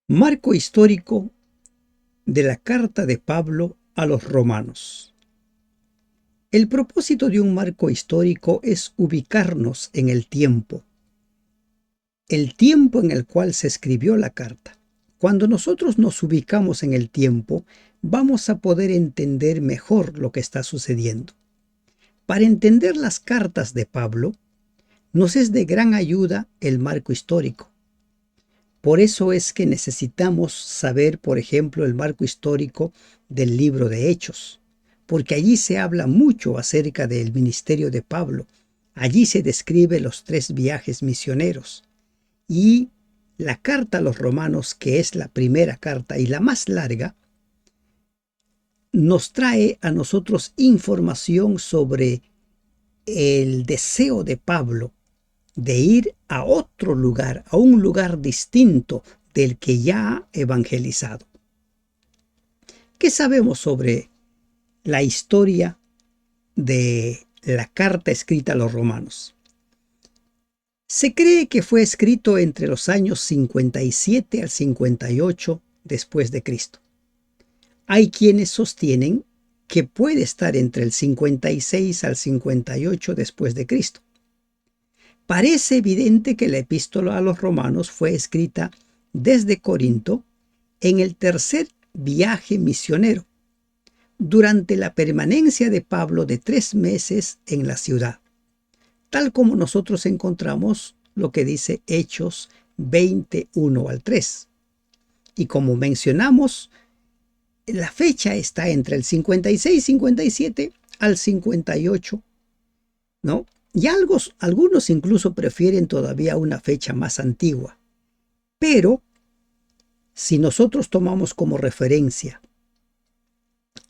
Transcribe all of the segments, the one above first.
Marco histórico de la carta de Pablo a los romanos. El propósito de un marco histórico es ubicarnos en el tiempo en el cual se escribió la carta. Cuando nosotros nos ubicamos en el tiempo, vamos a poder entender mejor lo que está sucediendo. Para entender las cartas de Pablo, nos es de gran ayuda el marco histórico. Por eso es que necesitamos saber, por ejemplo, el marco histórico del libro de Hechos, porque allí se habla mucho acerca del ministerio de Pablo. Allí se describe los 3 viajes misioneros. Y la carta a los romanos, que es la primera carta y la más larga, nos trae a nosotros información sobre el deseo de Pablo de ir a otro lugar, a un lugar distinto del que ya ha evangelizado. ¿Qué sabemos sobre la historia de la carta escrita a los romanos? Se cree que fue escrito entre los años 57 al 58 después de Cristo. Hay quienes sostienen que puede estar entre el 56 al 58 después de Cristo. Parece evidente que la epístola a los romanos fue escrita desde Corinto en el tercer viaje misionero, durante la permanencia de Pablo de 3 meses en la ciudad, tal como nosotros encontramos lo que dice Hechos 21 al 3. Y como mencionamos, la fecha está entre el 56, 57 al 58, ¿no? Y algunos incluso prefieren todavía una fecha más antigua. Pero si nosotros tomamos como referencia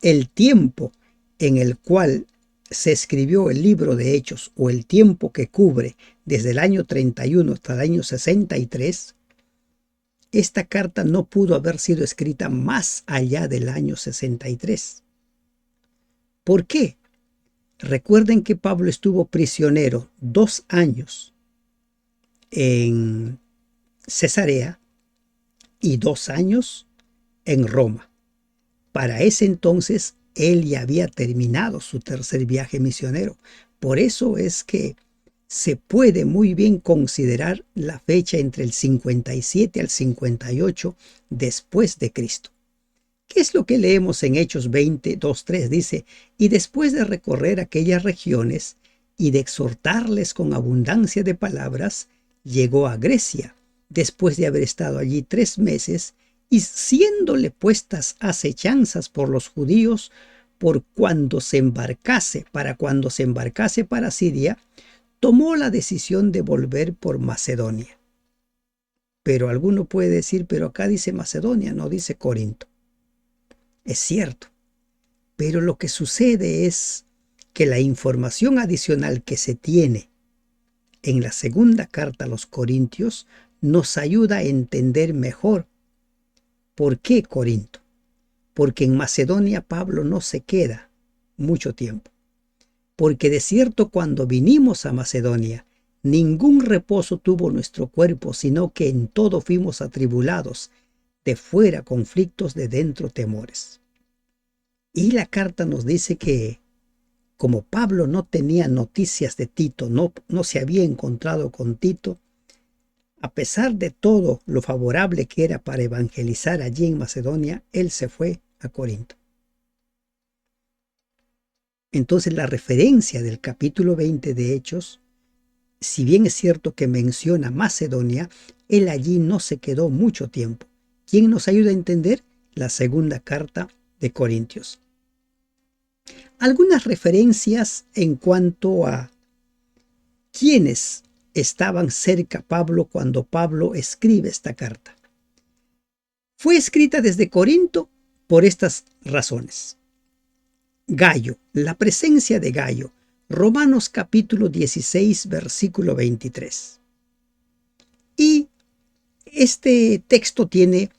el tiempo en el cual se escribió el libro de Hechos, o el tiempo que cubre desde el año 31 hasta el año 63, esta carta no pudo haber sido escrita más allá del año 63. ¿Por qué? Recuerden que Pablo estuvo prisionero 2 años en Cesarea y 2 años en Roma. Para ese entonces él ya había terminado su tercer viaje misionero. Por eso es que se puede muy bien considerar la fecha entre el 57 al 58 después de Cristo. ¿Qué es lo que leemos en Hechos 20, 2, 3? Dice, y después de recorrer aquellas regiones y de exhortarles con abundancia de palabras, llegó a Grecia, después de haber estado allí 3 meses, y siéndole puestas acechanzas por los judíos, para cuando se embarcase para Siria, tomó la decisión de volver por Macedonia. Pero alguno puede decir, pero acá dice Macedonia, no dice Corinto. Es cierto, pero lo que sucede es que la información adicional que se tiene en la segunda carta a los Corintios nos ayuda a entender mejor por qué Corinto. Porque en Macedonia Pablo no se queda mucho tiempo. Porque de cierto cuando vinimos a Macedonia, ningún reposo tuvo nuestro cuerpo, sino que en todo fuimos atribulados, de fuera conflictos, de dentro temores. Y la carta nos dice que como Pablo no tenía noticias de Tito, no se había encontrado con Tito, a pesar de todo lo favorable que era para evangelizar allí en Macedonia, él se fue a Corinto. Entonces la referencia del capítulo 20 de Hechos, si bien es cierto que menciona Macedonia, él allí no se quedó mucho tiempo. ¿Quién nos ayuda a entender? La segunda carta de Corintios. Algunas referencias en cuanto a quiénes estaban cerca a Pablo cuando Pablo escribe esta carta. Fue escrita desde Corinto por estas razones. Gayo, la presencia de Gayo, Romanos capítulo 16, versículo 23. Y este texto tiene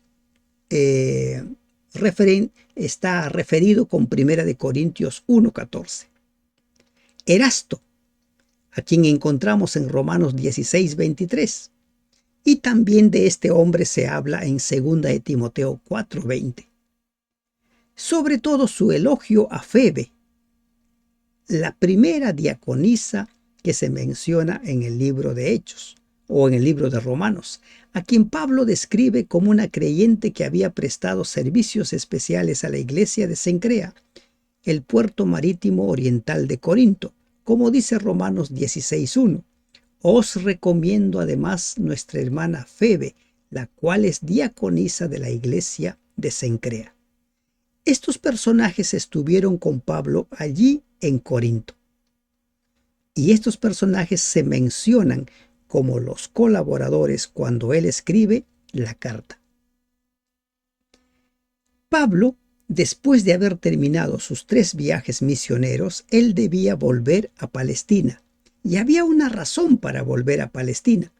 está referido con 1 Corintios 1:14. Erasto, a quien encontramos en Romanos 16:23, Y también de este hombre se habla en 2 de Timoteo 4:20. Sobre todo su elogio a Febe, la primera diaconisa que se menciona en el libro de Hechos o en el libro de Romanos, a quien Pablo describe como una creyente que había prestado servicios especiales a la iglesia de Cencrea, el puerto marítimo oriental de Corinto, como dice Romanos 16:1. Os recomiendo además nuestra hermana Febe, la cual es diaconisa de la iglesia de Cencrea. Estos personajes estuvieron con Pablo allí en Corinto. Y estos personajes se mencionan como los colaboradores cuando él escribe la carta. Pablo, después de haber terminado sus 3 viajes misioneros, él debía volver a Palestina. Y había una razón para volver a Palestina.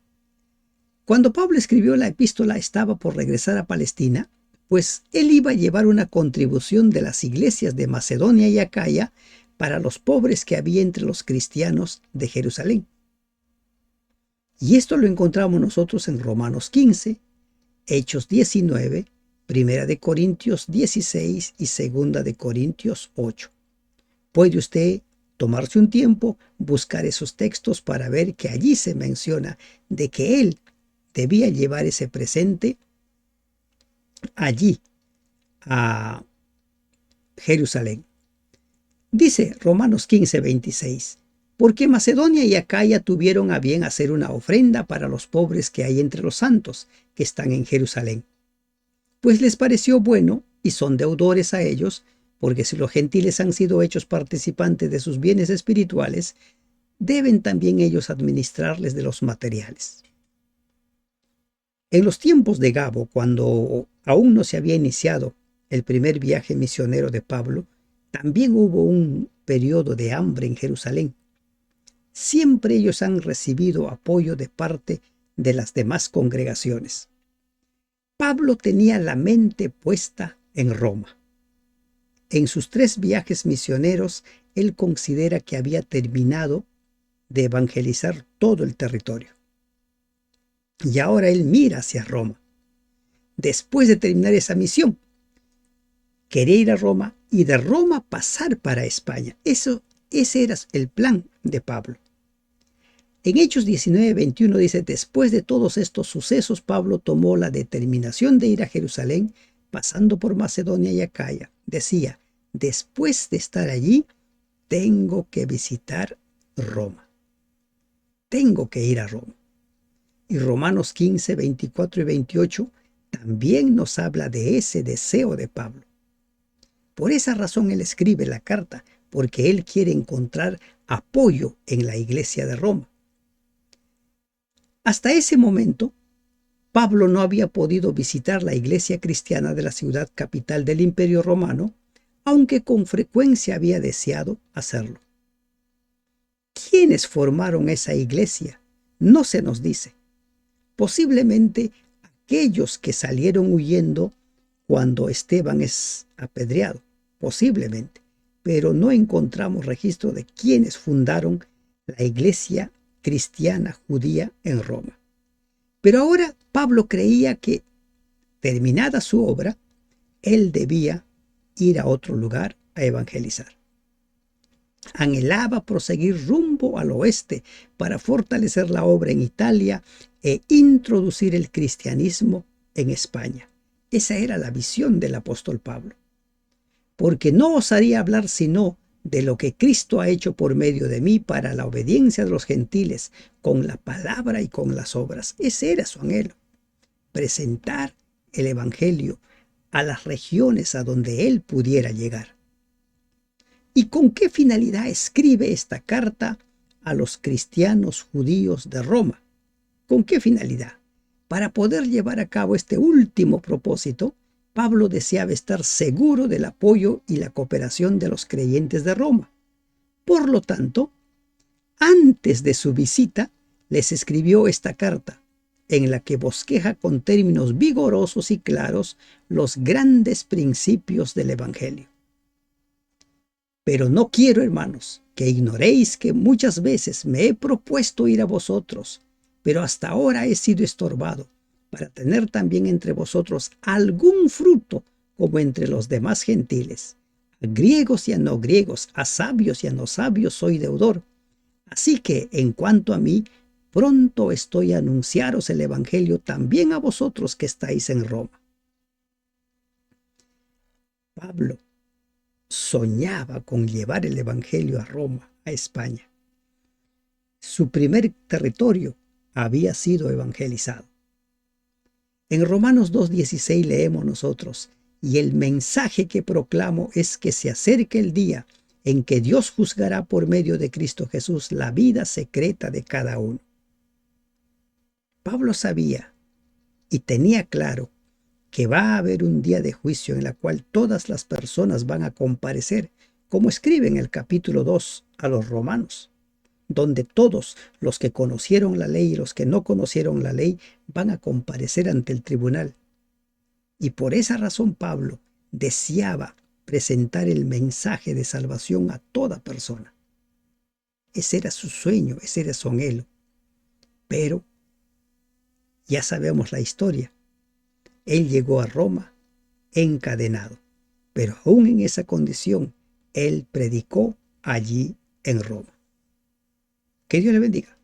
Cuando Pablo escribió la epístola estaba por regresar a Palestina, pues él iba a llevar una contribución de las iglesias de Macedonia y Acaya para los pobres que había entre los cristianos de Jerusalén. Y esto lo encontramos nosotros en Romanos 15, Hechos 19, 1 de Corintios 16 y 2 de Corintios 8. Puede usted tomarse un tiempo, buscar esos textos para ver que allí se menciona de que él debía llevar ese presente allí a Jerusalén. Dice Romanos 15, 26, porque Macedonia y Acaya tuvieron a bien hacer una ofrenda para los pobres que hay entre los santos que están en Jerusalén. Pues les pareció bueno y son deudores a ellos, porque si los gentiles han sido hechos participantes de sus bienes espirituales, deben también ellos administrarles de los materiales. En los tiempos de Gabo, cuando aún no se había iniciado el primer viaje misionero de Pablo, también hubo un periodo de hambre en Jerusalén. Siempre ellos han recibido apoyo de parte de las demás congregaciones. Pablo tenía la mente puesta en Roma. En sus 3 viajes misioneros, él considera que había terminado de evangelizar todo el territorio. Y ahora él mira hacia Roma. Después de terminar esa misión, quería ir a Roma y de Roma pasar para España. Ese era el plan de Pablo. En Hechos 19:21 dice, después de todos estos sucesos, Pablo tomó la determinación de ir a Jerusalén, pasando por Macedonia y Acaya. Decía, después de estar allí, tengo que visitar Roma. Tengo que ir a Roma. Y Romanos 15, 24 y 28 también nos habla de ese deseo de Pablo. Por esa razón él escribe la carta, porque él quiere encontrar apoyo en la iglesia de Roma. Hasta ese momento, Pablo no había podido visitar la iglesia cristiana de la ciudad capital del Imperio Romano, aunque con frecuencia había deseado hacerlo. ¿Quiénes formaron esa iglesia? No se nos dice. Posiblemente aquellos que salieron huyendo cuando Esteban es apedreado, posiblemente, pero no encontramos registro de quiénes fundaron la iglesia cristiana judía en Roma. Pero ahora Pablo creía que, terminada su obra, él debía ir a otro lugar a evangelizar. Anhelaba proseguir rumbo al oeste para fortalecer la obra en Italia e introducir el cristianismo en España. Esa era la visión del apóstol Pablo. Porque no osaría hablar sino de lo que Cristo ha hecho por medio de mí para la obediencia de los gentiles, con la palabra y con las obras. Ese era su anhelo. Presentar el evangelio a las regiones a donde él pudiera llegar. ¿Y con qué finalidad escribe esta carta a los cristianos judíos de Roma? ¿Con qué finalidad? Para poder llevar a cabo este último propósito, Pablo deseaba estar seguro del apoyo y la cooperación de los creyentes de Roma. Por lo tanto, antes de su visita, les escribió esta carta, en la que bosqueja con términos vigorosos y claros los grandes principios del Evangelio. Pero no quiero, hermanos, que ignoréis que muchas veces me he propuesto ir a vosotros, pero hasta ahora he sido estorbado para tener también entre vosotros algún fruto como entre los demás gentiles. A griegos y a no griegos, a sabios y a no sabios soy deudor. Así que, en cuanto a mí, pronto estoy a anunciaros el Evangelio también a vosotros que estáis en Roma. Pablo soñaba con llevar el Evangelio a Roma, a España. Su primer territorio había sido evangelizado. En Romanos 2:16 leemos nosotros: y el mensaje que proclamo es que se acerque el día en que Dios juzgará por medio de Cristo Jesús la vida secreta de cada uno. Pablo sabía y tenía claro que va a haber un día de juicio en la cual todas las personas van a comparecer, como escribe en el capítulo 2 a los romanos, donde todos los que conocieron la ley y los que no conocieron la ley van a comparecer ante el tribunal. Y por esa razón Pablo deseaba presentar el mensaje de salvación a toda persona. Ese era su sueño, ese era su anhelo. Pero ya sabemos la historia. Él llegó a Roma encadenado, pero aún en esa condición, él predicó allí en Roma. Que Dios le bendiga.